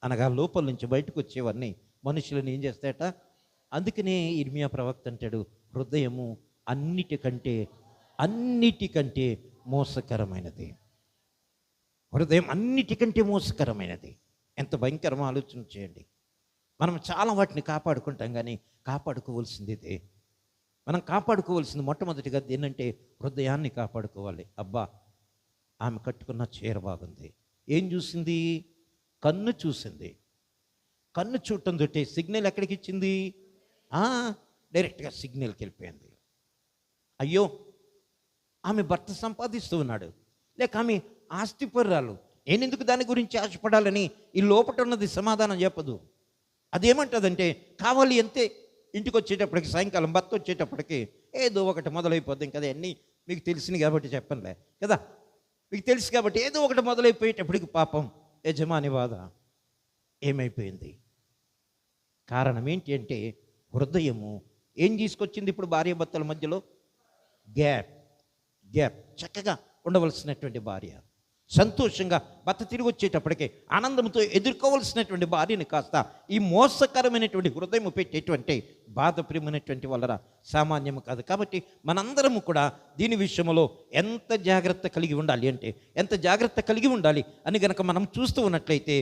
అనగా లోపల నుంచి బయటకు వచ్చేవన్నీ మనుషులను ఏం చేస్తాయట. అందుకనే ఇర్మియా ప్రవక్త అంటాడు, హృదయము అన్నిటికంటే అన్నిటికంటే మోసకరమైనది. హృదయం అన్నిటికంటే మోసకరమైనది. ఎంత భయంకరమో ఆలోచన చేయండి. మనం చాలా వాటిని కాపాడుకుంటాం, కానీ కాపాడుకోవాల్సింది ఇదే. మనం కాపాడుకోవాల్సింది మొట్టమొదటిగా ఏంటంటే హృదయాన్ని కాపాడుకోవాలి. అబ్బా, ఆమె కట్టుకున్న చీర బాగుంది. ఏం చూసింది? కన్ను చూసింది. కన్ను చూడటం తోటే సిగ్నల్ ఎక్కడికి ఇచ్చింది? డైరెక్ట్గా సిగ్నల్కి వెళ్ళిపోయింది. అయ్యో, ఆమె భర్త సంపాదిస్తూ ఉన్నాడు, లేక ఆమె ఆస్తిపరురాలు, నేను ఎందుకు దాని గురించి ఆశపడాలని ఈ లోపట ఉన్నది సమాధానం చెప్పదు. అదేమంటుందంటే కావాలి అంతే. ఇంటికి వచ్చేటప్పటికి సాయంకాలం భర్త వచ్చేటప్పటికి ఏదో ఒకటి మొదలైపోద్ది. ఇంకా అన్నీ మీకు తెలిసింది కాబట్టి చెప్పనులే కదా, మీకు తెలుసు కాబట్టి ఏదో ఒకటి మొదలైపోయేటప్పటికి పాపం యజమాని బాధ. ఏమైపోయింది? కారణం ఏంటి అంటే హృదయము ఏం తీసుకొచ్చింది? ఇప్పుడు భార్యాభర్తల మధ్యలో గ్యాప్. చక్కగా ఉండవలసినటువంటి భార్య, సంతోషంగా భర్త తిరిగి వచ్చేటప్పటికే ఆనందంతో ఎదుర్కోవలసినటువంటి భార్యని కాస్త ఈ మోసకరమైనటువంటి హృదయం పెట్టేటువంటి బాధ ప్రియమైనటువంటి వలన సామాన్యము కాదు. కాబట్టి మనందరము కూడా దీని విషయంలో ఎంత జాగ్రత్త కలిగి ఉండాలి అంటే ఎంత జాగ్రత్త కలిగి ఉండాలి అని గనక మనం చూస్తూ ఉన్నట్లయితే